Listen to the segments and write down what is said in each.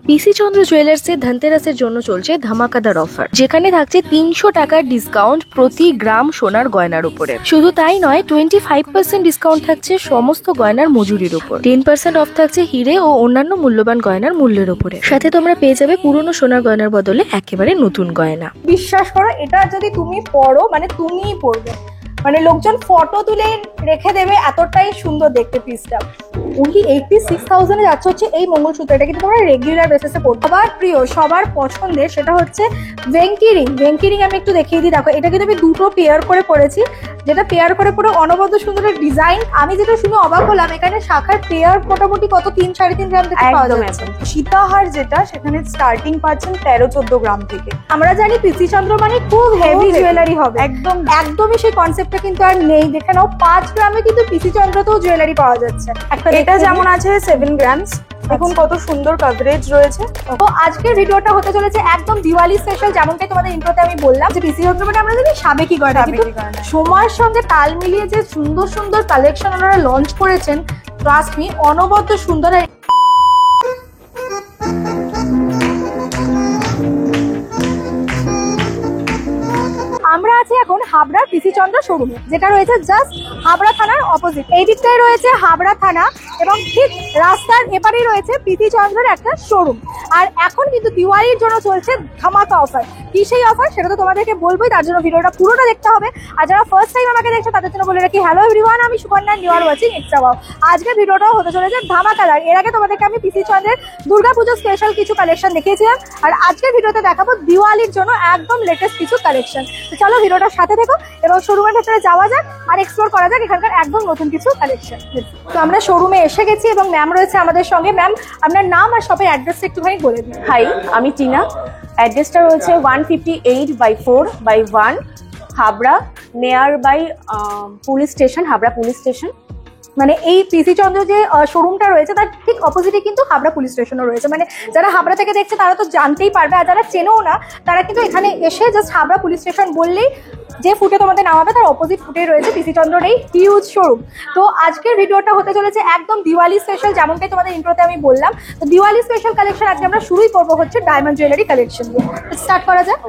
পিসি চন্দ্র জুয়েলার্সে ধনতেরাসের জন্য চলছে ধামাকাদার অফার, যেখানে থাকছে 300 টাকার ডিসকাউন্ট প্রতি গ্রাম সোনার গয়নার উপরে। শুধু তাই নয়, 25% ডিসকাউন্ট থাকছে সমস্ত গয়নার মজুরির উপর, 10% অফ থাকছে হিরে ও অন্যান্য মূল্যবান গয়নার মূল্যের উপরে। সাথে তোমরা পেয়ে যাবে পুরনো সোনার গয়নার বদলে একেবারে নতুন গয়না। বিশ্বাস করো, এটা যদি তুমি পড়ো মানে তুমিই পড়বে, মানে লোকজন ফটো তুলে রেখে দেবে, এতটাই সুন্দর দেখতে পিসটা। ওনলি 86,000 যাচ্ছে হচ্ছে এই মঙ্গলসূত্র। এটা কিন্তু তোমরা রেগুলার বেসিসে পড়তে। সবার প্রিয়, সবার পছন্দের সেটা হচ্ছে ভেঙ্কি রিং। ভেঙ্কি রিং আমি একটু দেখিয়ে দিই। দেখো, এটা কিন্তু আমি দুটো পেয়ার করে পড়েছি, যেটা পেয়ার করে পুরো অনবদ্য সুন্দরের ডিজাইন। আমি যেটা শুনে অবাক হলাম, এখানে শাখার পেয়ার মোটামুটি কত 3-3.5 গ্রাম থেকে পাওয়া যাচ্ছে। সীতাহার যেটা, সেখানে স্টার্টিং পাচ্ছেন 13-14 গ্রাম থেকে। আমরা জানি পিসি চন্দ্র মানে খুব হেভি জুয়েলারি হবে, একদমই সেই কনসেপ্টটা কিন্তু আর নেই। দেখে নাও, 5 গ্রামে কিন্তু পিসি চন্দ্রতেও জুয়েলারি পাওয়া যাচ্ছে। এটা যেমন আছে 7 গ্রামস, দেখুন কত সুন্দর কভারেজ রয়েছে। তো আজকের ভিডিওটা হতে চলেছে একদম দিওয়ালি স্পেশাল। যেমনটাই তোমাদের ইন্ট্রোতে আমি বললাম যে পিসি চন্দ্র মানে আমরা জানি সাবেকি গয়না, কিন্তু সময়ের সঙ্গে তাল মিলিয়ে যে সুন্দর সুন্দর কালেকশন ওনারা লঞ্চ করেছেন, ট্রাস্ট মি, অনবদ্য সুন্দর। আমরা আছি এখন হাবড়ার পিসি চন্দ্র শোরুমে, যেটা রয়েছে জাস্ট হাবড়া থানার অপোজিট। এই দিকটায় রয়েছে হাবড়া থানা এবং ঠিক রাস্তার এপারেই রয়েছে পিসি চন্দ্রের একটা শোরুম। আর এখন কিন্তু দিওয়ালির জন্য চলছে ধামাকা অফার। কি সেই অফার সেটা তো তোমাদেরকে বলবোই, তার জন্য ভিডিওটা পুরোটা দেখতে হবে। আর যারা ফার্স্ট টাইম আমাকে দেখছো তাদের জন্য বলে রাখি, হ্যালো এভরিওয়ান, আমি Sukanya, you are watching extra wow. আজকের ভিডিওটাও হতে চলেছে ধামাকাদার। এর আগে তোমাদেরকে আমি পিসি চন্দ্রের দুর্গাপুজো স্পেশাল কিছু কালেকশন দেখিয়েছিলাম, আর আজকের ভিডিওতে দেখাবো দিওয়ালির জন্য একদম লেটেস্ট কিছু কালেকশন। চলো ভিডিওটার সাথে থেকো এবং শোরুমের ভেতরে যাওয়া যাক আর এক্সপ্লোর করা যাক এখানকার একদম নতুন কিছু কালেকশন। তো আমরা শোরুমে এসে গেছি এবং ম্যাম রয়েছে আমাদের সঙ্গে। ম্যাম, আপনার নাম আর শপের অ্যাড্রেসটা একটুখানি বলে দিন। হাই, আমি টিনা। অ্যাড্রেসটা রয়েছে 158/4/1 Habra, near by police station, Habra police station. মানে এই পিসি চন্দ্র যে শোরুমটা রয়েছে তার ঠিক অপোজিটে কিন্তু হাবড়া পুলিশ স্টেশনও রয়েছে। মানে যারা হাবড়া থেকে দেখছে তারা তো জানতেই পারবে, আর যারা চেনেও না তারা কিন্তু এখানে এসে জাস্ট হাবড়া পুলিশ স্টেশন বললেই যে ফুটে তোমাদের নামাবে তার অপোজিট ফুটে রয়েছে পিসি চন্দ্রের এই হিউজ শোরুম। তো আজকের ভিডিওটা হতে চলেছে একদম দিওয়ালি স্পেশাল, যেমনটাই তোমাদের ইন্ট্রোতে আমি বললাম। তো দিওয়ালি স্পেশাল কালেকশন আজকে আমরা শুরুই করবো হচ্ছে ডায়মন্ড জুয়েলারি কালেকশন দিয়ে। স্টার্ট করা যাক।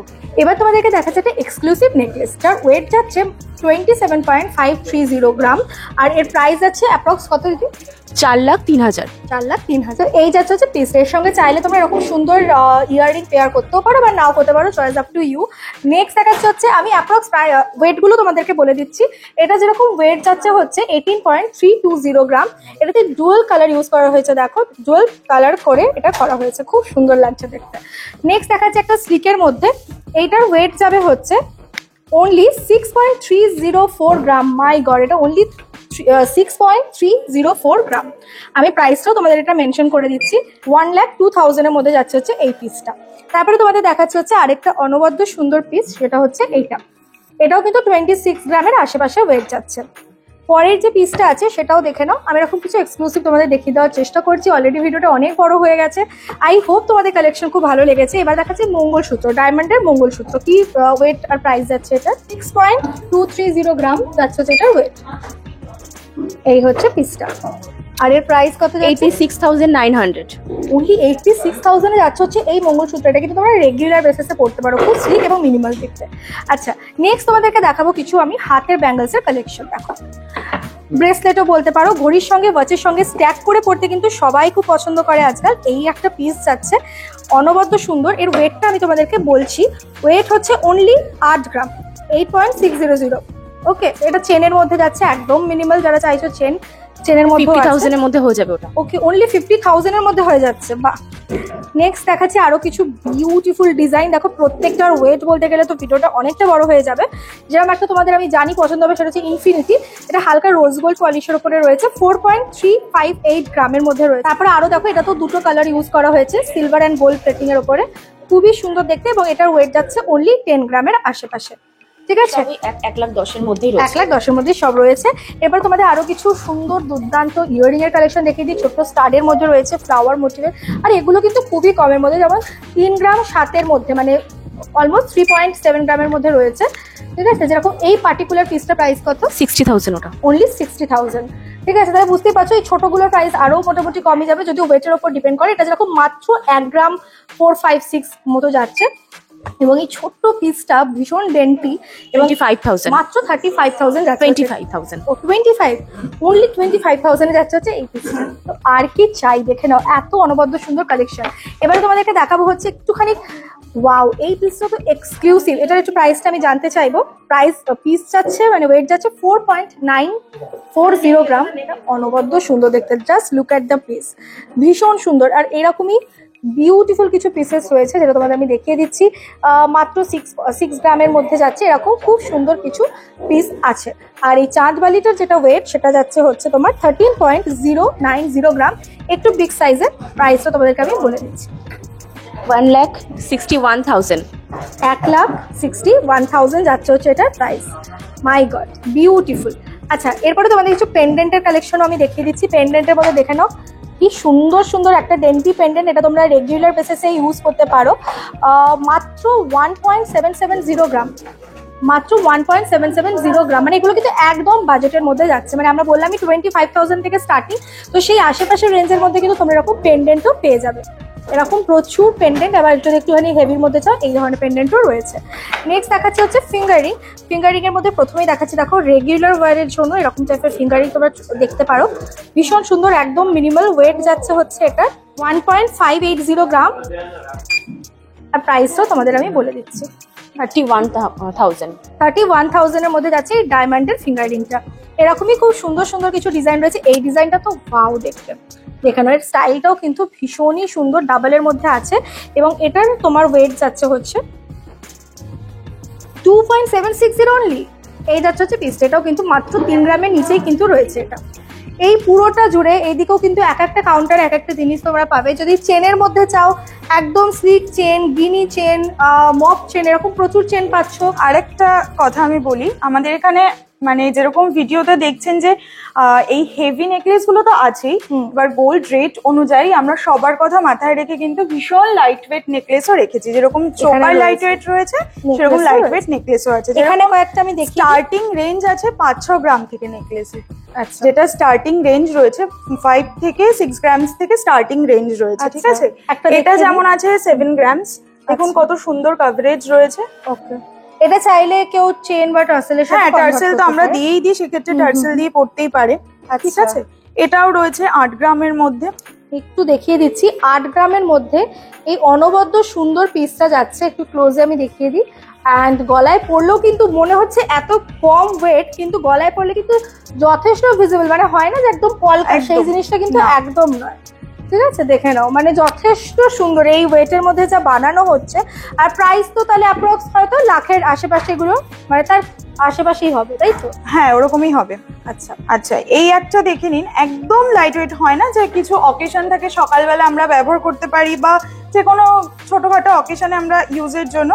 এবার তোমাদেরকে দেখা যাচ্ছে এক্সক্লুসিভ নেকলেস, যার ওয়েট যাচ্ছে 27.530 গ্রাম, আর এর প্রাইস যাচ্ছে অ্যাপ্রক্স কত দিদি? 4,03,000। 4,03,000। এই যাচ্ছে হচ্ছে পিস। এর সঙ্গে চাইলে তোমরা এরকম সুন্দর ইয়াররিং পেয়ার করতেও পারো বা নাও করতে পারো, choice up to you. Next দেখাচ্ছে হচ্ছে, আমি অ্যাপ্রক্স ওয়েটগুলো তোমাদেরকে বলে দিচ্ছি। এটা যেরকম ওয়েট যাচ্ছে হচ্ছে 18.320 গ্রাম। এটাতে ডুয়াল কালার ইউজ করা হয়েছে। দেখো, ডুয়াল কালার করে এটা করা হয়েছে, খুব সুন্দর লাগছে দেখতে। নেক্সট দেখাচ্ছে একটা স্লিকের মধ্যে, এইটার ওয়েট যাবে হচ্ছে অনলি 6.304 গ্রাম। মাই গড, এটা অনলি 6.304 গ্রাম। আমি প্রাইসটাও তোমাদের এটা মেনশন করে দিচ্ছি। 1,02,000 এর মধ্যে যাচ্ছে হচ্ছে এই পিসটা। তারপরে তোমাদের দেখাচ্ছে হচ্ছে আরেকটা অনবদ্য সুন্দর পিস, সেটা হচ্ছে এইটা। এটাও কিন্তু 26 গ্রামের আশেপাশে ওয়েট যাচ্ছে। পরের যে পিসটা আছে সেটাও দেখে নাও। আমি এরকম কিছু এক্সক্লুসিভ তোমাদের দেখিয়ে দেওয়ার চেষ্টা করছি। অলরেডি ভিডিওটা অনেক বড় হয়ে গেছে। আই হোপ তোমাদের কালেকশন খুব ভালো লেগেছে। এবার দেখাচ্ছি মঙ্গলসূত্র, ডায়মন্ডের মঙ্গলসূত্র। কি ওয়েট আর প্রাইস যাচ্ছে এটা? 6.230 গ্রাম যাচ্ছে যেটার ওয়েট। এই হচ্ছে পিসটা। আর এর প্রাইস কত? 86,900। ওনলি 86,000 এ যাচ্ছে হচ্ছে এই মঙ্গলসূত্র। এটা কিন্তু তোমরা রেগুলার বেসিসে পড়তে পারো, খুব স্লিক এবং মিনিমাল দেখতে। আচ্ছা, নেক্সট তোমাদেরকে দেখাবো কিছু আমি হাতের ব্যাঙ্গলসের কালেকশন। দেখো, ব্রেসলেটও বলতে পারো, ঘড়ির সঙ্গে ওয়াচের সঙ্গে স্ট্যাক করে পড়তে কিন্তু সবাই খুব পছন্দ করে আজকাল। এই একটা পিস যাচ্ছে অনবদ্য সুন্দর। এর ওয়েটটা আমি তোমাদেরকে বলছি, ওয়েট হচ্ছে অনলি 8 গ্রাম, 8.600। ওকে, এটা চেনের মধ্যে যাচ্ছে, একদম মিনিমাল। যারা চাইছো চেনের মধ্যে 50,000 এর মধ্যে হয়ে যাবে ওটা। ওকে, অনলি 50,000 এর মধ্যে হয়ে যাচ্ছে। বাহ। নেক্সট দেখাচ্ছি আরো কিছু বিউটিফুল ডিজাইন। দেখো, প্রত্যেকটার ওয়েট বলতে গেলে তো ভিডিওটা অনেকটা বড় হয়ে যাবে। যেরকম একটা তোমাদের আমি জানি পছন্দ হবে, সেটা হচ্ছে ইনফিনিটি। এটা হালকা রোজ গোল্ড পলিশের উপরে রয়েছে, 4.358 গ্রামের মধ্যে রয়েছে। তারপরে আরো দেখো, এটা তো দুটো কালার ইউজ করা হয়েছে, সিলভার অ্যান্ড গোল্ড প্লেটিং এর উপরে, খুবই সুন্দর দেখতে। এবং এটার ওয়েট যাচ্ছে অনলি 10 গ্রামের আশেপাশে। ঠিক আছে, 1,10,000 এর মধ্যেই রয়েছে। 1,10,000 এর মধ্যেই সব রয়েছে। এবার তোমাদের আরো কিছু সুন্দর দুর্দান্ত ইয়াররিং এর কালেকশন দেখিয়ে দিই। ছোট্ট স্টাডের মধ্যে রয়েছে ফ্লাওয়ার মোটিভের, আর এগুলো কিন্তু খুবই কমের মধ্যে, যেমন 3 গ্রাম 7 মধ্যে, মানে অলমোস্ট 3.7 গ্রামের মধ্যে রয়েছে। ঠিক আছে, যেরকম এই পার্টিকুলার পিসটা প্রাইস কত? 60,000 ওটা। অনলি 60,000। ঠিক আছে, তাহলে বুঝতেই পারছো এই ছোটগুলোর প্রাইস আরো মোটামুটি কমে যাবে, যদি ওয়েটের ওপর ডিপেন্ড করে। এটা যেরকম মাত্র 1 গ্রাম 4-5-6 মতো যাচ্ছে, এবং এই ছোট্ট পিসটা ভীষণ ডেন্টি এবং 25,000 মাত্র 35,000 যাচ্ছে। 25,000 ও 25, অনলি 25,000 যাচ্ছে হচ্ছে এই পিসটা। তো আর কি চাই, দেখে নাও এত অনবদ্য সুন্দর কালেকশন। এবারে তোমাদেরকে দেখাবো হচ্ছে একটুখানি, ওয়াও এই পিসটা তো এক্সক্লুসিভ। এটার একটু প্রাইসটা আমি জানতে চাইবো। প্রাইস পিস যাচ্ছে মানে ওয়েট যাচ্ছে 4.940 গ্রাম। এটা অনবদ্য সুন্দর দেখতে, just look at the piece, ভীষণ সুন্দর। আর এরকমই বিউটিফুল কিছু পিসেস রয়েছে যেটা তোমাদের আমি দেখিয়ে দিচ্ছি। মাত্র 6 গ্রামের মধ্যে যাচ্ছে, এরকম খুব সুন্দর কিছু পিস আছে। আর এই চাঁদবালিটার যেটা ওয়েট সেটা যাচ্ছে হচ্ছে তোমার 13.090 গ্রাম, একটু বিগ সাইজের। প্রাইসটা তোমাদেরকে আমি বলে দিচ্ছি, 1,61,000 1,61,000 যাচ্ছে হচ্ছে এটার প্রাইস। মাই গড, বিউটিফুল। আচ্ছা, এরপরে তোমাদের কিছু পেন্ডেন্টের কালেকশনও আমি দেখিয়ে দিচ্ছি। পেন্ডেন্টের মধ্যে দেখে নাও কি সুন্দর সুন্দর একটা ডেন্টি পেন্ডেন্ট, এটা তোমরা রেগুলার বেসিসে ইউজ করতে পারো। মাত্র 1.770 গ্রাম, মাত্র 1.770 গ্রাম। মানে এগুলো কিন্তু একদম বাজেটের মধ্যে যাচ্ছে। মানে আমরা বললামই 25,000 থেকে স্টার্টিং, তো সেই আশেপাশের রেঞ্জের মধ্যে কিন্তু তোমরা এরকম পেন্ডেন্টও পেয়ে যাবে। এরকম প্রচুর পেন্ডেন্ট, আবার যদি একটুখানি হেভির মধ্যে চাও এই ধরনের পেন্ডেন্টও রয়েছে। নেক্সট দেখাচ্ছি হচ্ছে ফিঙ্গারিং। ফিঙ্গারিং এর মধ্যে প্রথমেই দেখাচ্ছি, দেখো রেগুলার ওয়ারের জন্য এরকম টাইপের ফিঙ্গারিং তোমরা দেখতে পারো, ভীষণ সুন্দর, একদম মিনিমাল। ওয়েট যাচ্ছে হচ্ছে এটা 1.580 গ্রাম। আর প্রাইসটাও তোমাদের আমি বলে দিচ্ছি, 31,000 31,000 এর মধ্যে যাচ্ছে এই ডায়মন্ডের ফিঙ্গারিংটা। এরকমই খুব সুন্দর সুন্দর কিছু ডিজাইন রয়েছে। এই ডিজাইনটা তো ওয়াও দেখতে, দেখেন এর স্টাইলটাও কিন্তু ভীষণই সুন্দর, ডাবলের মধ্যে আছে। এবং এটার তোমার ওয়েট যাচ্ছে হচ্ছে 2.760 অনলি। এই যাচ্ছে হচ্ছে পিসটা, এটাও কিন্তু মাত্র 3 গ্রামের নিচেই কিন্তু রয়েছে এটা। এই পুরোটা জুড়ে এইদিকেও কিন্তু এক একটা কাউন্টার এক একটা জিনিস তোমরা পাবে। যদি চেনের মধ্যে চাও, একদম স্লিক চেন, গিনি চেন, মপ চেন, এরকম প্রচুর চেন পাচ্ছ। আরেকটা কথা আমি বলি, আমাদের এখানে মানে যেরকম ভিডিওতে দেখছেন যে এই হেভি নেকলেস গুলো তো আছেই, এবার গোল্ড রেট অনুযায়ী আমরা সবার কথা মাথায় রেখে কিন্তু ভীষণ লাইট ওয়েট নেকলেসও রেখেছি। যেরকম চোপার লাইট ওয়েট রয়েছে সেরকম লাইট ওয়েট নেকলেসও আছে। এখানে কয়েকটা আমি দেখি, স্টার্টিং রেঞ্জ আছে 5-6 গ্রাম থেকে নেকলেসের। আচ্ছা, যেটা স্টার্টিং রেঞ্জ রয়েছে 5 থেকে 6 গ্রামস থেকে স্টার্টিং রেঞ্জ রয়েছে, ঠিক আছে? একটা এটা যেমন আছে 7 গ্রামস, দেখুন কত সুন্দর কভারেজ রয়েছে। ওকে, এটা চাইলে কেউ চেন বা টার্সেলের সাথে হ্যাঁ, টার্সেল তো আমরা দিয়েই দিই, সেক্ষেত্রে টার্সেল দিয়ে পড়তেই পারে, ঠিক আছে? এটাও রয়েছে 8 গ্রামের মধ্যে। একটু দেখিয়ে দিচ্ছি, 8 গ্রামের মধ্যে এই অনবদ্য সুন্দর পিসটা যাচ্ছে। একটু ক্লোজে আমি দেখিয়ে দিই। অ্যান্ড গলায় পরলেও কিন্তু মনে হচ্ছে এত কম ওয়েট, কিন্তু গলায় পরলে কিন্তু যথেষ্ট ভিজিবল, মানে হয় না যে একদম পলকা, সেই জিনিসটা কিন্তু একদম নয়। ঠিক আছে, দেখে নাও, মানে যথেষ্ট সুন্দর এই ওয়েটের মধ্যে যা বানানো হচ্ছে। আর প্রাইস তো তাহলে অ্যাপ্রক্স হয়তো লাখের আশেপাশে, এগুলো মানে তার আশেপাশেই হবে, তাই তো? হ্যাঁ, ওরকমই হবে। আচ্ছা আচ্ছা, এই একটা দেখে নিন, একদম লাইট ওয়েট, হয় না যে কিছু অকেশন থাকে সকালবেলা আমরা ব্যবহার করতে পারি, বা যে কোনো ছোটখাটো অকেশনে আমরা ইউজের জন্য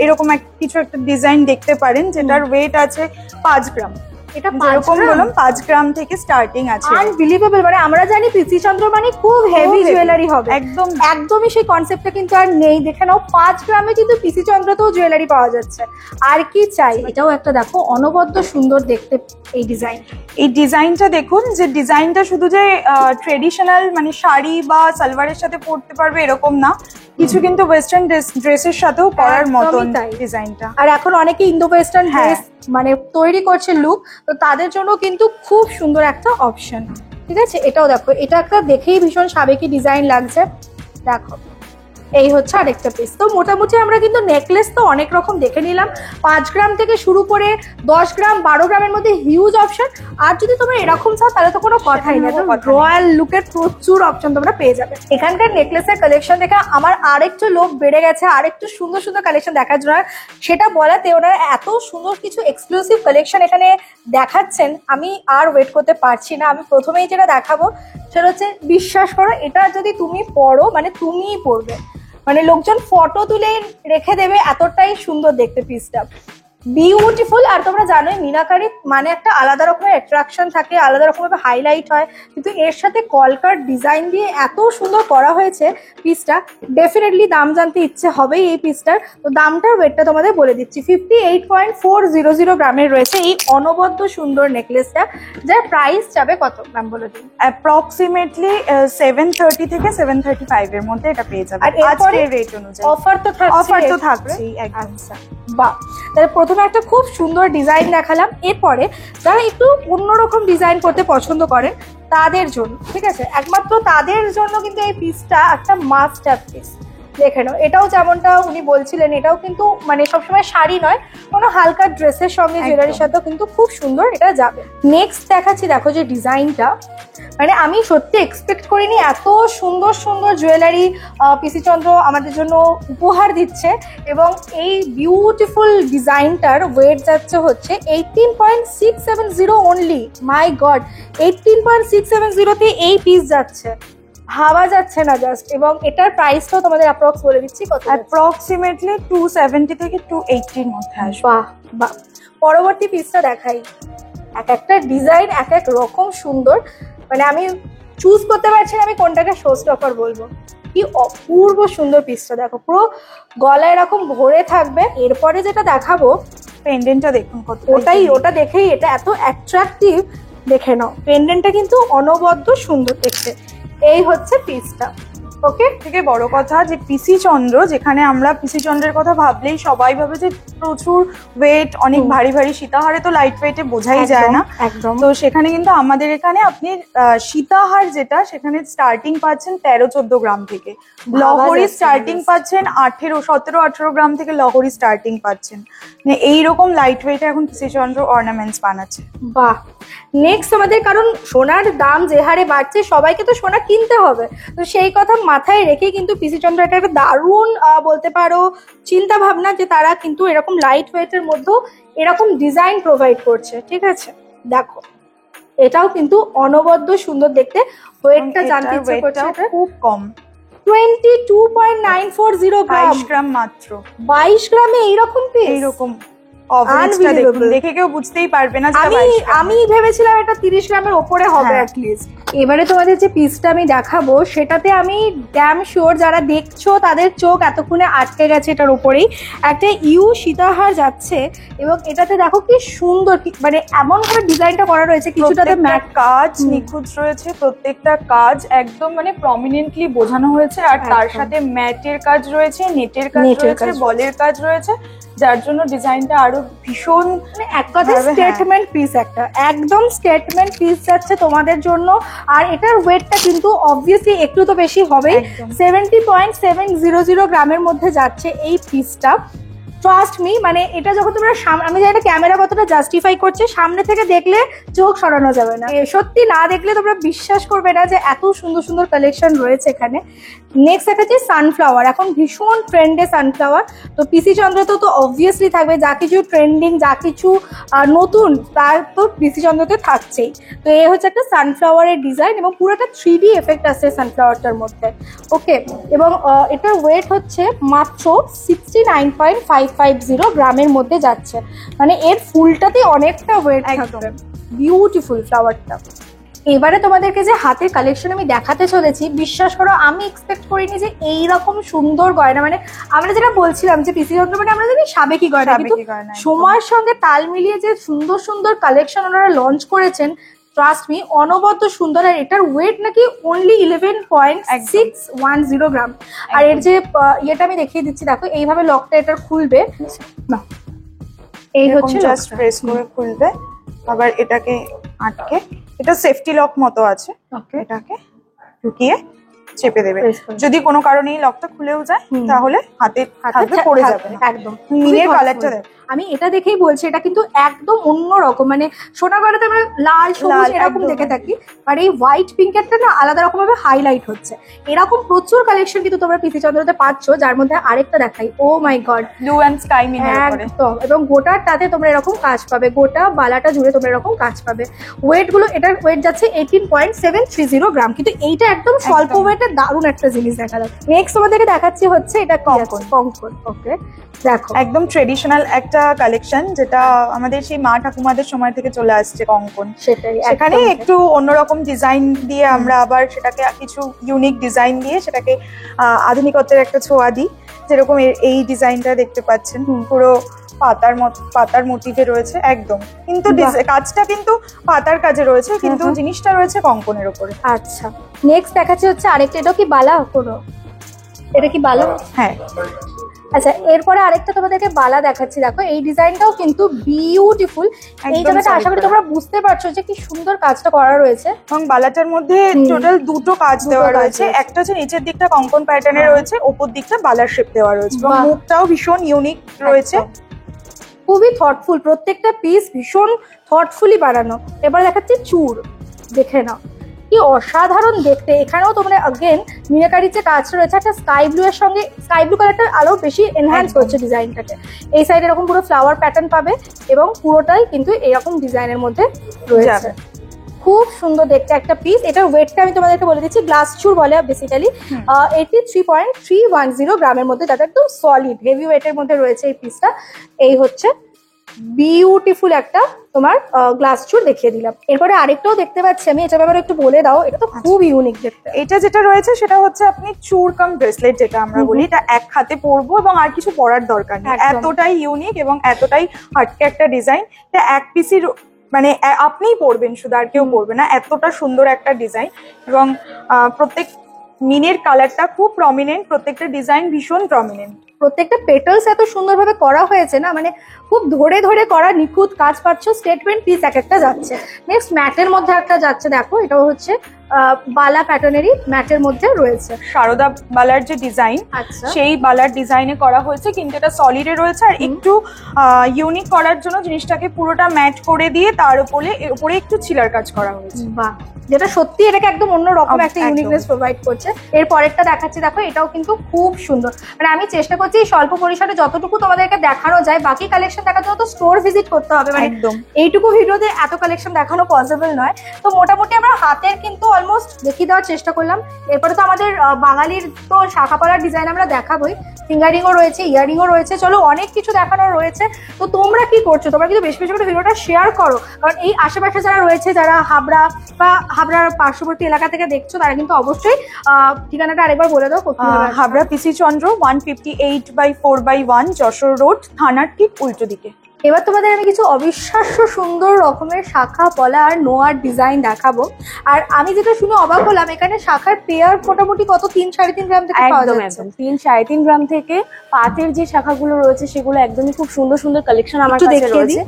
এরকম কিছু একটা ডিজাইন দেখতে পারেন, যেটার ওয়েট আছে 5 গ্রাম। এটা যেরকম বললাম 5 গ্রাম থেকে স্টার্টিং আছে। আনবিলিভেবল, মানে আমরা জানি পিসি চন্দ্র মানে খুব হেভি জুয়েলারি হবে, একদম একদমই সেই কনসেপ্টটা কিন্তু আর নেই। দেখে নাও 5 গ্রামে কিন্তু পিসি চন্দ্রতেও জুয়েলারি পাওয়া যাচ্ছে। আর কি চাই? এটাও একটা দেখো অনবদ্য সুন্দর দেখতে এই ডিজাইন। এই ডিজাইনটা দেখুন, যে ডিজাইনটা শুধু যে ট্রেডিশনাল মানে শাড়ি বা সালোয়ারের সাথে পরতে পারবে এরকম না, কিছু কিন্তু ওয়েস্টার্ন ড্রেসের সাথেও পরার মতন ডিজাইনটা। আর এখন অনেকে ইন্দো ওয়েস্টার্ন ড্রেস মানে তৈরি করছে লুক, তো তাদের জন্য কিন্তু খুব সুন্দর একটা অপশন। ঠিক আছে, এটাও দেখো, এটা একটা দেখেই ভীষণ সাবেকি ডিজাইন লাগছে। দেখো এই হচ্ছে আরেকটা পিস। তো মোটামুটি আমরা কিন্তু নেকলেস তো অনেক রকম দেখে নিলাম, 5 গ্রাম থেকে শুরু করে 10 গ্রাম 12 গ্রামের মধ্যে হিউজ অপশন। আর যদি তোমরা এরকম চাও তাহলে তো কোনো কথাই না, রয়্যাল লুকের প্রচুর অপশন তোমরা পেয়ে যাবে। এখানকার নেকলেসের কালেকশন দেখে আমার আরেকটু লোভ বেড়ে গেছে, আরেকটু সুন্দর সুন্দর কালেকশন দেখার জন্য। সেটা বলাতে ওনারা এত সুন্দর কিছু এক্সক্লুসিভ কালেকশন এখানে দেখাচ্ছেন, আমি আর ওয়েট করতে পারছি না। আমি প্রথমেই যেটা দেখাবো সেটা হচ্ছে, বিশ্বাস করো এটা যদি তুমি পড়ো মানে তুমিই পড়বে, মানে লোকজন ফটো তুলে রেখে দেবে, এতটাই সুন্দর দেখতে পিসটা। বিউটিফুল। আর তোমরা জানোই মিনাকারি মানে একটা আলাদা রকমের অ্যাট্রাকশন থাকে, আলাদা রকমের হাইলাইট হয়, কিন্তু এর সাথে কলকার ডিজাইন দিয়ে এত সুন্দর করা হয়েছে পিসটা, ডেফিনেটলি দাম জানতে ইচ্ছে হবেই এই পিসটার। তো দামটার ওয়েটটা তোমাদের বলে দিচ্ছি, 58.400 গ্রামের রয়েছে এই অনবদ্য সুন্দর নেকলেসটা, যার প্রাইস যাবে কত ম্যাম বলে দিন? অ্যাপ্রক্সিমেটলি 730 থেকে 735 এর মধ্যে এটা পেয়ে যাবে। আর এরপরে রেট অনুযায়ী অফার তো থাকছে, অফার তো থাকছেই একদম। আচ্ছা বাহ, তাহলে প্রথমে একটা খুব সুন্দর ডিজাইন দেখালাম, এরপরে যারা একটু অন্যরকম ডিজাইন করতে পছন্দ করেন তাদের জন্য, ঠিক আছে, একমাত্র তাদের জন্য কিন্তু এই পিসটা একটা মাস্ট হ্যাভ পিস। দেখে নাও, এটাও যেমনটা উনি বলছিলেন, এটাও কিন্তু মানে সবসময় শাড়ি নয়, কোনো হালকা ড্রেসের সঙ্গে জুয়েলারির সাথেও কিন্তু খুব সুন্দর এটা যাবে। নেক্সট দেখাচ্ছি, দেখো যে ডিজাইনটা, মানে আমি সত্যি এক্সপেক্ট করিনি এত সুন্দর সুন্দর জুয়েলারি পিসি চন্দ্র আমাদের জন্য উপহার দিচ্ছে। এবং এই বিউটিফুল ডিজাইনটার ওয়েট যাচ্ছে হচ্ছে 18.670 অনলি। মাই গড, 18.670-তে এই পিস যাচ্ছে, ভাবা যাচ্ছে না জাস্ট। এবং এটার প্রাইসটাও তোমাদের অ্যাপ্রক্স বলে দিচ্ছি কত, অ্যাপ্রক্সিমেটলি 270 থেকে 280 এর মধ্যে আসবে। বাহ বাহ। পরবর্তী পিসটা দেখাই, এক একটা ডিজাইন এক এক রকম সুন্দর, মানে আমি চুজ করতে পারছি না আমি কোনটাকে শো স্টপার বলবো। কি অপূর্ব সুন্দর পিসটা, দেখো পুরো গলায় এরকম ভরে থাকবে। এরপরে যেটা দেখাবো পেন্ডেন্টটা দেখুন কত, ওটা দেখেই এটা এত অ্যাট্রাকটিভ। দেখে নাও, পেন্ডেন্টটা কিন্তু অনবদ্য সুন্দর দেখতে। এই হচ্ছে পিসটা। ওকে, থেকে বড় কথা যে পিসি চন্দ্র, যেখানে আমরা পিসি চন্দ্রের কথা ভাবলেই সবাই ভাবে যে প্রচুর ওয়েট, অনেক ভারী ভারী, সীতাহারে তো লাইট ওয়েটে বোঝাই যায় না একদম। তো সেখানে কিন্তু আমাদের এখানে আপনি সীতাহার যেটা, সেখানে স্টার্টিং পাচ্ছেন 13-14 গ্রাম থেকে, লহরি স্টার্টিং পাচ্ছেন 17-18 গ্রাম থেকে, লহরি স্টার্টিং পাচ্ছেন। মানে এইরকম লাইট ওয়েটে এখন পিসি চন্দ্র অর্নামেন্টস বানাচ্ছে। বাহ। নেক্সট আমাদের, কারণ সোনার দাম যে হারে বাড়ছে সবাইকে তো সোনা কিনতে হবে, তো সেই কথা মাথায় রেখে কিন্তু পিসি চন্দ্র একটা দারুণ বলতে পারো চিন্তা ভাবনা, যে তারা কিন্তু এরকম লাইট ওয়েটের মধ্যেও এরকম ডিজাইন প্রোভাইড করছে। ঠিক আছে, দেখো এটাও কিন্তু অনবদ্য সুন্দর দেখতে। ওয়েটটা জানতে ইচ্ছে করছে, খুব কম, 22.940 গ্রাম, 22 গ্রাম মাত্র। 22 গ্রামে এইরকম পিস, এইরকম অবভিয়াসলি দেখুন, দেখে কেউ বুঝতেই পারবে না। আমি ভেবেছিলাম এটা 30 গ্রামের ওপরে হবে অ্যাটলিস্ট। এবারে তোমাদের যে পিসটা আমি দেখাবো সেটাতে আমি ড্যাম শিওর যারা দেখছো তাদের চোখ এতক্ষণে আটকে গেছে এটার উপরেই। একটা সীতাহার যাচ্ছে এবং এটাতে দেখো কি সুন্দর, মানে এমন করে ডিজাইনটা করা রয়েছে, কিছুটাতে ম্যাট কাজ নিখুঁত রয়েছে, প্রত্যেকটা কাজ একদম মানে প্রমিনেন্টলি বোঝানো হয়েছে। আর তার সাথে ম্যাটের কাজ রয়েছে, নেটের কাজ রয়েছে, বলের কাজ রয়েছে, যার জন্য ডিজাইনটা আরো ভীষণ, মানে এক কথায় স্টেটমেন্ট পিস, একটা একদম স্টেটমেন্ট পিস যাচ্ছে তোমাদের জন্য। আর এটার ওয়েটটা কিন্তু অবভিয়াসলি একটু তো বেশি হবে, 70.700 গ্রামের মধ্যে যাচ্ছে এই পিসটা। ট্রাস্ট মি, মানে এটা যখন তোমরা আমি জানি না ক্যামেরা কতটা জাস্টিফাই করছে, সামনে থেকে দেখলে চোখ সরানো যাবে না, সত্যি না দেখলে তোমরা বিশ্বাস করবে না যে এত সুন্দর সুন্দর কালেকশন রয়েছে এখানে। নেক্সট দেখাচ্ছি সানফ্লাওয়ার, এখন ভীষণ ট্রেন্ডে সানফ্লাওয়ার। তো পিসি চন্দ্র তো অবভিয়াসলি থাকবে, যা কিছু ট্রেন্ডিং, যা কিছু নতুন তার তো পিসি চন্দ্রতে থাকছেই। তো এই হচ্ছে একটা সানফ্লাওয়ারের ডিজাইন এবং পুরোটা 3D এফেক্ট আছে সানফ্লাওয়ারটার মধ্যে। ওকে, এবং এটার ওয়েট হচ্ছে মাত্র 69.550 গ্রামের মধ্যে যাচ্ছে, মানে এর ফুলটাতে অনেকটা ওয়েট থাকবে। বিউটিফুল ফ্লাওয়ারটা। এবারে তোমাদেরকে যে হাতের কালেকশন আমি দেখাতে চলেছি, বিশ্বাস করো আমি এক্সপেক্ট করিনি যে এইরকম সুন্দর গয়না, মানে আমরা যেটা বলছিলাম যে পিসি চন্দ্র মানে আমরা জানি সাবেকি গয়না, কিন্তু সময়ের সঙ্গে তাল মিলিয়ে যে সুন্দর সুন্দর কালেকশন ওনারা লঞ্চ করেছেন, ট্রাস্ট মি অনবদ্য সুন্দর। আর এটার ওয়েট নাকি অনলি 11.610 গ্রাম। আর এর যে ইয়েটা আমি দেখিয়ে দিচ্ছি, দেখো এইভাবে লকটা এটার খুলবে, এই হচ্ছে জাস্ট প্রেস করে খুলবে, আবার এটাকে আটকে, এটা সেফটি লক মতো আছে, এটাকে ঢুকিয়ে চেপে দেবে। যদি কোনো কারণে এই লকটা খুলেও যায় তাহলে হাতে পড়ে যাবে একদম। মিনের কালারটা দেখ, আমি এটা দেখেই বলছি এটা কিন্তু একদম অন্য রকম, মানে সোনা গয়নাতে আমরা লাল সবুজ এরকম দেখে থাকি, আর এই হোয়াইট পিঙ্কেরটা না আলাদা রকম ভাবে হাইলাইট হচ্ছে। এরকম প্রচুর কালেকশন কিন্তু তোমরা পিসি চন্দ্রতে পাচ্ছ, যার মধ্যে আরেকটা দেখাই, ও মাই গড, ব্লু এন্ড স্কাই মিনের উপরে একদম। এবং গোটাটাতে তোমরা এরকম কাজ পাবে, গোটা বালাটা জুড়ে তোমরা এরকম কাজ পাবে। ওয়েট গুলো, এটার ওয়েট যাচ্ছে 18.730 গ্রাম, কিন্তু এইটা একদম স্বল্প ওয়েটে একটা দারুণ একটা জিনিস দেখালাম। নেক্সট তোমাদেরকে দেখাচ্ছি হচ্ছে এটা কঙ্কন। কঙ্কন, ওকে, দেখো একদম ট্রেডিশনাল একটা কালেকশন, যেটা আমাদের সেই মা ঠাকুমাদের সময় থেকে চলে আসছে কঙ্কন। সেটাই, সেখানে একদম। একটু অন্যরকম ডিজাইন দিয়ে আমরা আবার সেটাকে কিছু ইউনিক ডিজাইন দিয়ে সেটাকে আধুনিকত্বের একটা ছোঁয়া দিই। যেরকম এই ডিজাইনটা দেখতে পাচ্ছেন, পুরো পাতার মোটিভে রয়েছে একদম, কিন্তু কাজটা কিন্তু পাতার কাজে রয়েছে, কিন্তু জিনিসটা রয়েছে কঙ্কনের উপরে। আচ্ছা, নেক্সট দেখাচ্ছি হচ্ছে আরেকটা। এটা কি বালা কোনো? এটা কি বালা? হ্যাঁ। আচ্ছা, এরপরে আরেকটা তোমাদেরকে বালা দেখাচ্ছি। দেখো এই ডিজাইনটাও কিন্তু বিউটিফুল। এই জায়গাটা আশা করি তোমরা বুঝতে পারছো যে কি সুন্দর কাজটা করা রয়েছে। এবং বালাটার মধ্যে টোটাল দুটো কাজ দেওয়া রয়েছে। একটা হচ্ছে নিচের দিকটা কঙ্কন প্যাটার্নে রয়েছে, ওপর দিকটা বালার শেপ দেওয়া রয়েছে, এবং মুখটাও ভীষণ ইউনিক রয়েছে। খুবই থটফুল, প্রত্যেকটা পিস ভীষণ থটফুলি বানানো। এবার দেখাচ্ছি চূড়, দেখে নাও কি অসাধারণ দেখতে। এখানেও তোমরা অগেন মিনাকারির যে কাজটা রয়েছে একটা স্কাই ব্লু এর সঙ্গে, স্কাই ব্লু কালারটা আরো বেশি এনহ্যান্স করছে ডিজাইনটাকে। এই সাইডে এরকম পুরো ফ্লাওয়ার প্যাটার্ন পাবে এবং পুরোটাই কিন্তু এরকম ডিজাইনের মধ্যে রয়েছে। খুব সুন্দর দেখতে একটা পিস। এটার ওয়েটটা আমি তোমাদেরকে বলে দিচ্ছি, গ্লাস চুর বলে বেসিক্যালি। 83.310 গ্রামের মধ্যে, যাতে একদম সলিড হেভি ওয়েটের মধ্যে রয়েছে এই পিসটা। এই হচ্ছে বিউটিফুল একটা তোমার গ্লাস চুর দেখিয়ে দিলাম। এরপরে আরেকটাও দেখতে পাচ্ছি আমি, এটা ব্যাপারে একটু বলে দাও। এটা তো খুব ইউনিক দেখতে। এটা যেটা রয়েছে সেটা হচ্ছে আপনি চূড় কাম ব্রেসলেট যেটা আমরা বলি, এটা এক হাতে পরবো এবং আর কিছু পরার দরকার নেই। এতটাই ইউনিক এবং এতটাই হাটকে একটা ডিজাইন। এটা এক পিসির মানে আপনিই পরবেন, শুধু আর কেউ পরবে না, এতটা সুন্দর একটা ডিজাইন। এবং প্রত্যেক মিনের কালারটা খুব প্রমিনেন্ট, প্রত্যেকটা ডিজাইন ভীষণ প্রমিনেন্ট। প্রত্যেকটা পেটালস এত সুন্দরভাবে করা হয়েছে না, মানে খুব ধরে ধরে করা নিখুঁত কাজ পাচ্ছ। স্টেটমেন্ট পিস এক একটা যাচ্ছে। নেক্সট ম্যাটের মধ্যে একটা যাচ্ছে, দেখো এটাও হচ্ছে বালা প্যাটার্নেরই ম্যাটের মধ্যে রয়েছে। সারদা বালার যে ডিজাইন, আচ্ছা, সেই বালার ডিজাইনে করা হয়েছে, কিন্তু এটা সলিডে রয়েছে। আর একটু ইউনিক করার জন্য জিনিসটাকে পুরোটা ম্যাট করে দিয়ে তার উপরে একটু ছিলার কাজ করা হয়েছে। বাহ, যেটা সত্যি এটাকে একদম অন্য রকম একটা ইউনিকনেস প্রোভাইড করছে। এর পরেরটা দেখাচ্ছি, দেখো এটাও কিন্তু খুব সুন্দর। মানে আমি চেষ্টা করছি এই স্বল্প পরিসরে যতটুকু তোমাদেরকে দেখানো যায়, বাকি কালেকশন দেখার জন্য তো স্টোর ভিজিট করতে হবে। মানে একদম এইটুকু ভিডিওতে এত কালেকশন দেখানো পসিবল নয়। তো মোটামুটি আমরা হাতের কিন্তু অলমোস্ট দেখিয়ে দেওয়ার চেষ্টা করলাম। এরপরে তো আমাদের বাঙালির তো শাখা পলার ডিজাইন আমরা দেখাবোই, ফিঙ্গারিংও রয়েছে, ইয়ারিংও রয়েছে, চলো অনেক কিছু দেখানো রয়েছে। তো তোমরা কি করছো? তোমরা কিন্তু বেশি বেশি করে ভিডিওটা শেয়ার করো, কারণ এই আশেপাশে যারা রয়েছে, যারা হাবড়ার পার্শ্ববর্তী এলাকা থেকে দেখছো, তারা কিন্তু অবশ্যই ঠিকানাটা আরেকবার বলে দাও। হাবড়া পিসি চন্দ্র 158/4/1 যশোর রোড, থানার ঠিক উল্টো দিকে। এবার তোমাদের আমি কিছু অবিশ্বাস্য সুন্দর রকমের শাখা পলা আর নোয়ার ডিজাইন দেখাবো। আর আমি যেটা শুনে অবাক হলাম, এখানে শাখার পেয়ার মোটামুটি কত 3-3.5 গ্রাম থেকে পাওয়া যাচ্ছে। 3-3.5 গ্রাম থেকে পাতের যে শাখাগুলো রয়েছে সেগুলো একদমই খুব সুন্দর সুন্দর কালেকশন আমার কাছে রয়েছে।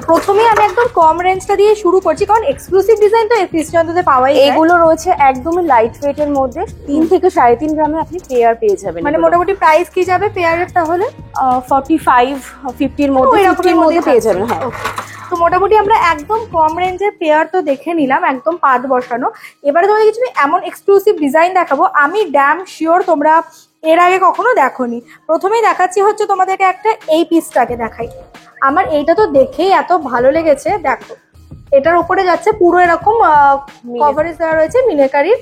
প্রথমেই আমি একদম কম রেঞ্জটা দিয়ে শুরু করছি, কারণ এক্সক্লুসিভ ডিজাইন তো পিসচন্দ্রতে পাওয়াই যায়। এগুলো রয়েছে একদমই লাইট ওয়েট এর মধ্যে, 3 থেকে 3.5 গ্রামে আপনি পেয়ার পেয়ে যাবেন। মানে মোটামুটি প্রাইস কি যাবে পেয়ারের তাহলে? 45-50 মধ্যে পেয়ে যাবেন। হ্যাঁ, তো মোটামুটি আমরা একদম কম রেঞ্জের পেয়ার তো দেখে নিলাম, একদম পাত বসানো। এবারে তোমাদের কিছু এমন এক্সক্লুসিভ ডিজাইন দেখাবো, আমি ড্যাম শিওর তোমরা এর আগে কখনো দেখোনি। প্রথমেই দেখাচ্ছি হচ্ছে তোমাদেরকে একটা এই পিসটাকে দেখাই। আমার এইটা তো দেখেই এত ভালো লেগেছে। দেখো এটার উপরে যাচ্ছে পুরো এরকম কভারেজ দেওয়া রয়েছে মিনাকারির,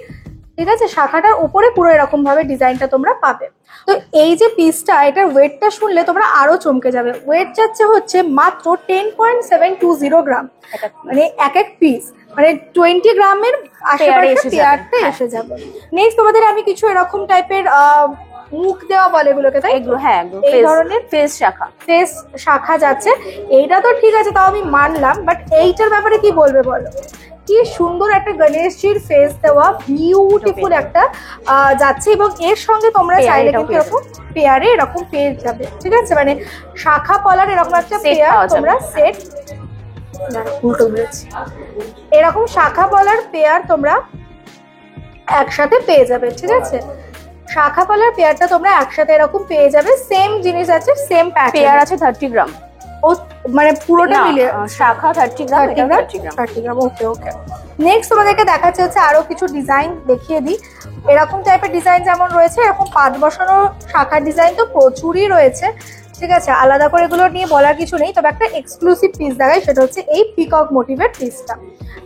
ঠিক আছে? শাখাটার উপরে পুরো এরকম ভাবে ডিজাইনটা তোমরা পাবে। তো এই যে পিসটা, এটার ওয়েটটা শুনলে তোমরা আরো চমকে যাবে। ওয়েট যাচ্ছে হচ্ছে মাত্র 10.720 গ্রাম, মানে এক পিস মানে 20 গ্রামের আশেপাশে পেয়ারটা এসে যাবে। নেক্সট তোমাদের আমি কিছু এরকম টাইপের মুখ দেওয়া বলে এগুলোকে, তাই? এগুলো হ্যাঁ, এই ধরনের ফেস শাখা যাচ্ছে। এইটা তো ঠিক আছে, তাও আমি মানলাম, বাট এইটার ব্যাপারে কি বলবে বলো? কি সুন্দর একটা গণেশজির ফেস দেওয়া বিউটিফুল একটা যাচ্ছে, এবং এর সঙ্গে তোমরা চাইলে কিন্তু এরকম পেয়ারে এরকম পেয়ে যাবে, ঠিক আছে? মানে শাখা পলার এরকম একটা পেয়ার তোমরা সেট, উল্টো বলেছি, এরকম শাখা পলার পেয়ার তোমরা একসাথে পেয়ে যাবে, ঠিক আছে? শাখা পলার পেয়ারটা তোমরা একসাথে এরকম পেয়ে যাবে। সেম জিনিস আছে, সেম পেয়ার আছে 30 গ্রাম। ও মানে পুরোটা মিলিয়ে শাখা 30 গ্রাম, 30 গ্রাম। ওকে ওকে। নেক্সট তোমাদেরকে দেখাচ্ছে হচ্ছে আরো কিছু ডিজাইন দেখিয়ে দিই। এরকম টাইপের ডিজাইন যেমন রয়েছে, এরকম পাত বসানো শাখার ডিজাইন তো প্রচুরই রয়েছে। ঠিক আছে, আলাদা করে এগুলো নিয়ে বলার কিছু নেই, তবে একটা এক্সক্লুসিভ পিস দেখায়, সেটা হচ্ছে এই পিকক মোটিভের পিসটা।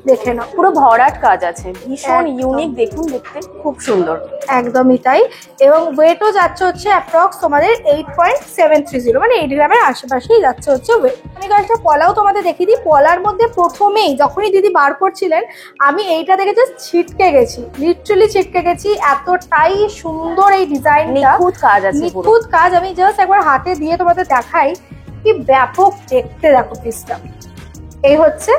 দেখে নাও, পুরো ভরাট কাজ আছে, ভীষণ একদম। ইউনিক, দেখুন দেখতে খুব সুন্দর। একদমই তাই। এবং ওয়েটও যাচ্ছে হচ্ছে অ্যাপ্রক্স তোমাদের 8.730, মানে 8 গ্রামের আশেপাশেই যাচ্ছে হচ্ছে ওয়েট। আমি কয়েকটা পলাও তোমাদের দেখিয়ে দিই। পলার মধ্যে প্রথমেই যখনই দিদি বার করছিলেন, আমি এইটা দেখে জাস্ট ছিটকে গেছি, লিটারালি ছিটকে গেছি, এতটাই সুন্দর এই ডিজাইনটা, নিখুঁত কাজ আছে পুরো। নিখুঁত কাজ। আমি জাস্ট একবার হাতে দিয়ে তোমাদের দেখাই কি ব্যাপক দেখতে, দেখো পিসটা। এই হচ্ছে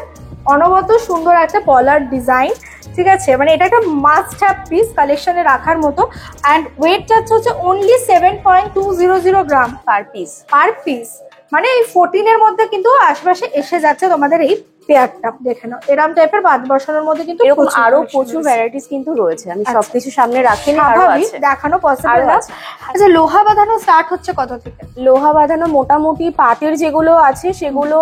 অনবদ্য সুন্দর একটা পলার ডিজাইন, ঠিক আছে, মানে এটা একটা মাস্ট হ্যাভ পিস কালেকশনে রাখার মতো। অ্যান্ড ওয়েট যাচ্ছে হচ্ছে অনলি 7.200 গ্রাম পার পিস। পার পিস, মানে এই 14 এর মধ্যে কিন্তু আশেপাশে এসে যাচ্ছে তোমাদের এই পেয়ারটা। দেখে নাও, এরম টাইপের বাদ বসানোর মধ্যে কিন্তু এরকম আরো collection প্রচুর রয়েছে। ভ্যারাইটিস কিন্তু রয়েছে, আমি আচ্ছা। সবকিছু সামনে রাখিনি, আরো স্বাভাবিক, আছে। দেখানো পসিবল আরো না। আছে। আচ্ছা, লোহা বাঁধানো স্টার্ট হচ্ছে কত থেকে? লোহা বাঁধানো মোটামুটি পাটের যেগুলো আছে সেগুলো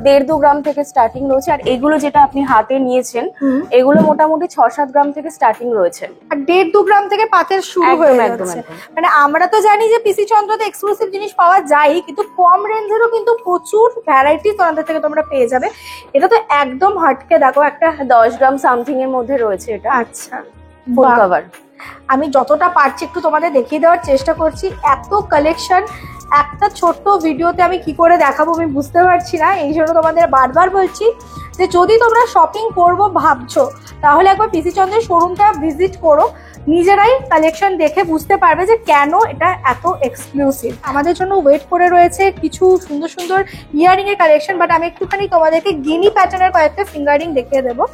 1.5-2 গ্রাম থেকে স্টার্টিং রয়েছে, আর এগুলো যেটা আপনি হাতে নিয়েছেন এগুলো মোটামুটি 6-7 গ্রাম থেকে স্টার্টিং রয়েছে। আর 1.5-2 গ্রাম থেকে পাতের শুরু একদম, হয়ে একদম, যাচ্ছে। একদম। মানে আমরা তো জানি যে পিসি চন্দ্রতে এক্সক্লুসিভ জিনিস পাওয়া যায়, কিন্তু কম রেঞ্জেরও কিন্তু প্রচুর ভ্যারাইটি তোমাদের থেকে তোমরা পেয়ে যাবে। এটা তো একদম হাটকে দেখো, একটা 10 গ্রাম সামথিং এর মধ্যে রয়েছে এটা, আচ্ছা ফুল বাহ। কভার। আমি যতটা পারছি একটু তোমাদের দেখিয়ে দেওয়ার চেষ্টা করছি। এত কালেকশন একটা ছোট্ট ভিডিওতে আমি কি করে দেখাবো আমি বুঝতে পারছি না। এই জন্য তোমাদের বারবার বলছি যে যদি তোমরা শপিং করবো ভাবছো, তাহলে একবার পিসি চন্দ্রের শোরুমটা ভিজিট করো, নিজেরাই কালেকশন দেখে বুঝতে পারবে যে কেন এটা এত এক্সক্লুসিভ। আমাদের জন্য ওয়েট করে রয়েছে কিছু সুন্দর সুন্দর ইয়ারিং এর কালেকশন, বাট আমি একটুখানি তোমাদেরকে গিনি প্যাটার্নের কয়েকটা ফিঙ্গারিং দেখিয়ে দেবো।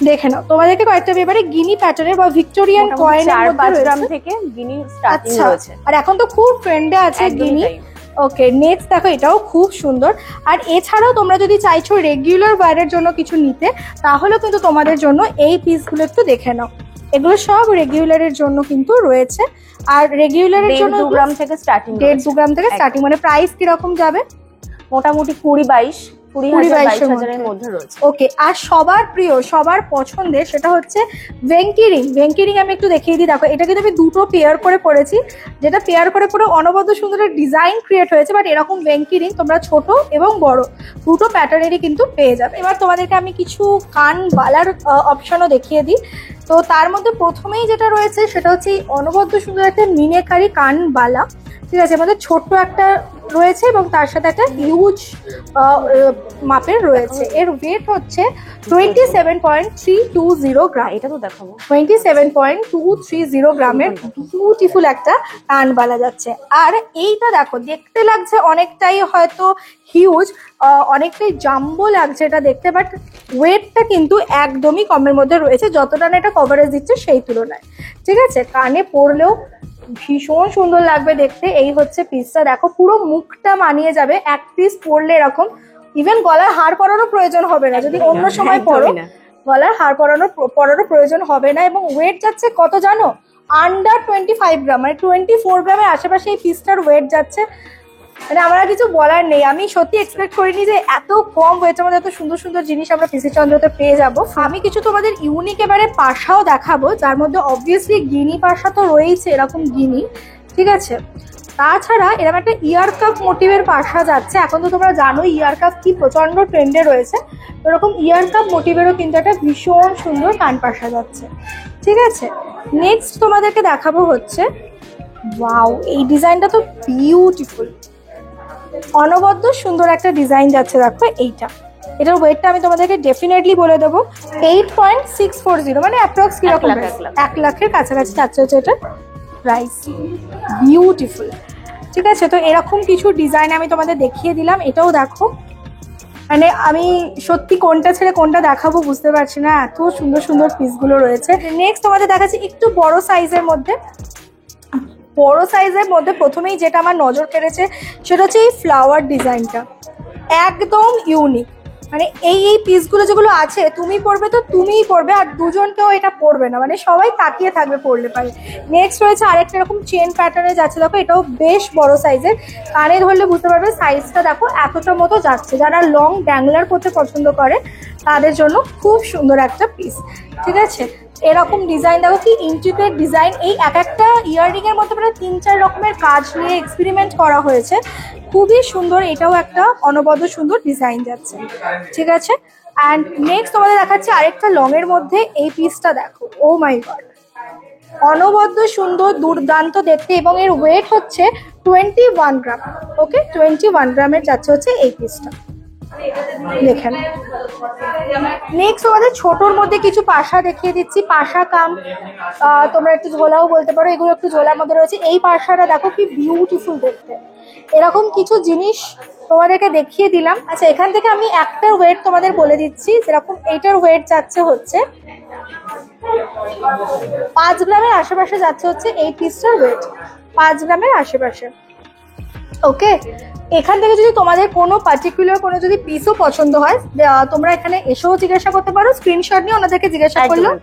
দেখে নাও, তোমাদেরকে কয়েকটা এবারে গিনি প্যাটার্নের বা ভিক্টোরিয়ান কয়েনের 4-5 মধ্যে গ্রাম রয়েছে। থেকে গিনি স্টার্টিং আচ্ছা, রয়েছে। আর এখন তো খুব ট্রেন্ডে আছে একদমই গিনি। তাই। ওকে, নেক্সট দেখো, এটাও খুব সুন্দর। আর এছাড়াও তোমরা যদি চাইছো রেগুলার ওয়্যারের জন্য কিছু নিতে, তাহলেও কিন্তু তোমাদের জন্য এই পিসগুলো একটু দেখে নাও। এগুলো সব রেগুলারের জন্য কিন্তু রয়েছে। আর রেগুলারের জন্য 1.5-2 গ্রাম থেকে স্টার্টিং 1.5-2 গ্রাম থেকে স্টার্টিং, মানে প্রাইস কিরকম যাবে? মোটামুটি 20-22 এর মধ্যে রয়েছে। ওকে, আর সবার প্রিয়, সবার পছন্দের, সেটা হচ্ছে ভেঙ্কি রিং। ভেঙ্কি রিং আমি একটু দেখিয়ে দিই। দেখো, এটা কিন্তু আমি দুটো পেয়ার করে পরেছি, যেটা পেয়ার করে পুরো অনবদ্য সুন্দর ডিজাইন ক্রিয়েট হয়েছে। বাট এরকম ভেঙ্কি রিং তোমরা ছোট এবং বড় দুটো প্যাটার্নেরই কিন্তু পেয়ে যাবে। এবার তোমাদেরকে আমি কিছু কান বালার অপশনও দেখিয়ে দিই। তো তার মধ্যে প্রথমেই যেটা রয়েছে সেটা হচ্ছে এই অনবদ্য সুন্দর একটা মিনেকারি কান বালা, ঠিক আছে, আমাদের ছোট্ট একটা রয়েছে এবং তার সাথে একটা হিউজ মাপের রয়েছে। এর ওয়েট হচ্ছে 27.320 গ্রাম। এটা তো দেখাবো। 27.230 গ্রামের বিউটিফুল একটা কানবালা যাচ্ছে। আর এইটা দেখো, দেখতে লাগছে অনেকটাই হয়তো হিউজ, অনেকটাই জাম্বো লাগছে এটা দেখতে, বাট ওয়েটটা কিন্তু একদমই কমের মধ্যে রয়েছে, যতটা না এটা কভারেজ দিচ্ছে সেই তুলনায়। ঠিক আছে, কানে পরলেও ভীষণ সুন্দর লাগবে দেখতে। এই হচ্ছে পিসটা, দেখো পুরো মুখটা মানিয়ে যাবে এক পিস পরলে এরকম। ইভেন গলার হার পরানোর প্রয়োজন হবে না, যদি অন্য সময় পরো গলার হার পরানোর প্রয়োজন হবে না। এবং ওয়েট যাচ্ছে কত জানো? আন্ডার 25 গ্রাম, মানে 24 গ্রামের আশেপাশে এই পিসটার ওয়েট যাচ্ছে। মানে আমার কিছু বলার নেই, আমি সত্যি এক্সপেক্ট করিনি যে এত কম ওয়েটের মধ্যে এত সুন্দর সুন্দর জিনিস আমরা পিসি চন্দ্রতে পেয়ে যাব। আমি কিছু তোমাদের ইউনিক এবারে পাশাও দেখাবো, যার মধ্যে অবভিয়াসলি গিনি পাশা তো রয়েছে, এরকম গিনি, ঠিক আছে। তাছাড়া এরকম একটা ইয়ার কাপ মোটিভের পাশা যাচ্ছে। এখন তো তোমরা জানো ইয়ার কাপ কি প্রচন্ড ট্রেন্ডে রয়েছে, এরকম ইয়ার কাপ মোটিভেরও কিন্তু একটা ভীষণ সুন্দর কান পাশা যাচ্ছে, ঠিক আছে। নেক্সট তোমাদেরকে দেখাবো হচ্ছে, ওয়াও, এই ডিজাইনটা তো বিউটিফুল, অনবদ্য সুন্দর একটা ডিজাইন যাচ্ছে। দেখো এইটা, এটার ওয়েটটা আমি তোমাদেরকে ডেফিনেটলি বলে দেবো, 8.640, মানে অ্যাপ্রক্স কিরকম 1 লাখের কাছাকাছি যাচ্ছে হচ্ছে এটা প্রাইস। বিউটিফুল, ঠিক আছে। তো এরকম কিছু ডিজাইন আমি তোমাদের দেখিয়ে দিলাম। এটাও দেখো, মানে আমি সত্যি কোনটা ছেড়ে কোনটা দেখাবো বুঝতে পারছি না, এত সুন্দর সুন্দর পিসগুলো রয়েছে। নেক্সট তোমাদের দেখাচ্ছি একটু বড় সাইজের মধ্যে। বড় সাইজের মধ্যে প্রথমেই যেটা আমার নজর কেড়েছে সেটা হচ্ছে এই ফ্লাওয়ার ডিজাইনটা, একদম ইউনিক। মানে এই পিসগুলো যেগুলো আছে, তুমি পরবে তো তুমিই পরবে, আর দুজনকেও এটা পরবে না, মানে সবাই তাকিয়ে থাকবে পরলে পারে। নেক্সট রয়েছে আরেকটা এরকম চেন প্যাটার্নে যাচ্ছে, দেখো এটাও বেশ বড় সাইজের। কানে ধরলে বুঝতে পারবে সাইজটা, দেখো এতটা মতো যাচ্ছে। যারা লং ড্যাংলার পরতে পছন্দ করে তাদের জন্য খুব সুন্দর একটা পিস, ঠিক আছে। এরকম ডিজাইন দেখো কি ইন্ট্রিকেট ডিজাইন। এই এক একটা ইয়াররিং এর মধ্যে প্রায় 3-4 রকমের কাজ নিয়ে এক্সপেরিমেন্ট করা হয়েছে। খুবই সুন্দর, এটাও একটা অনবদ্য সুন্দর ডিজাইন যাচ্ছে। ঠিক আছে, অ্যান্ড নেক্সট তোমাদের দেখাচ্ছি আরেকটা লং এর মধ্যে। এই পিসটা দেখো, ও মাই গড, অনবদ্য সুন্দর, দুর্দান্ত দেখতে, এবং এর ওয়েট হচ্ছে 21 গ্রাম। ওকে, 21 গ্রামের যাচ্ছে হচ্ছে এই পিসটা, দেখেন। নেক্সট আমাদের ছোটর মধ্যে কিছু পাশা দেখিয়ে দিচ্ছি, পাশা কাম তোমরা একটু ঝোলাও বলতে পারো, এগুলো একটু ঝোলার মধ্যে রয়েছে। এই পাশাটা দেখো কি বিউটিফুল দেখতে। এরকম কিছু জিনিস তোমাদেরকে দেখিয়ে দিলাম। আচ্ছা, এখান থেকে আমি একটার ওয়েট তোমাদের বলে দিচ্ছি, যেরকম এইটার ওয়েট যাচ্ছে হচ্ছে 5 গ্রামের আশেপাশে যাচ্ছে হচ্ছে এই পিসটার ওয়েট, 5 গ্রামের আশেপাশে। ওকে, এখান থেকে যদি তোমাদের কোনো পার্টিকুলার কোনো যদি পিসও পছন্দ হয়, তোমরা এখানে এসেও জিজ্ঞাসা করতে পারো, স্ক্রিনশট নিয়ে ওনাদেরকে জিজ্ঞাসা করলেও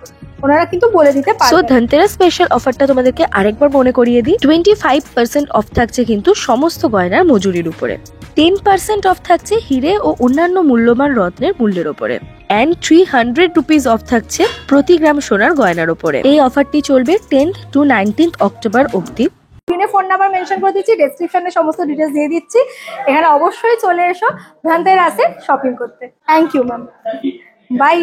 ওনারা কিন্তু বলে দিতে পারবে। সো ধনতেরাস স্পেশাল অফারটা তোমাদেরকে আরেকবার মনে করিয়ে দিই। 25% অফ থাকছে কিন্তু সমস্ত গয়নার মজুরির উপরে, 10% অফ থাকছে হিরে ও অন্যান্য মূল্যবান রত্নের মূল্যের উপরে, অ্যান্ড 300 রুপিস অফ থাকছে প্রতি গ্রাম সোনার গয়নার উপরে। এই অফারটি চলবে 10th to 19th অক্টোবর অবধি। স্ক্রিনে ফোন নাম্বার মেনশন করে দিচ্ছি, ডেসক্রিপশনে সমস্ত ডিটেলস দিয়ে দিচ্ছি। এখানে অবশ্যই চলে এসো ধনতেরাসে শপিং করতে। Thank you ma'am, by.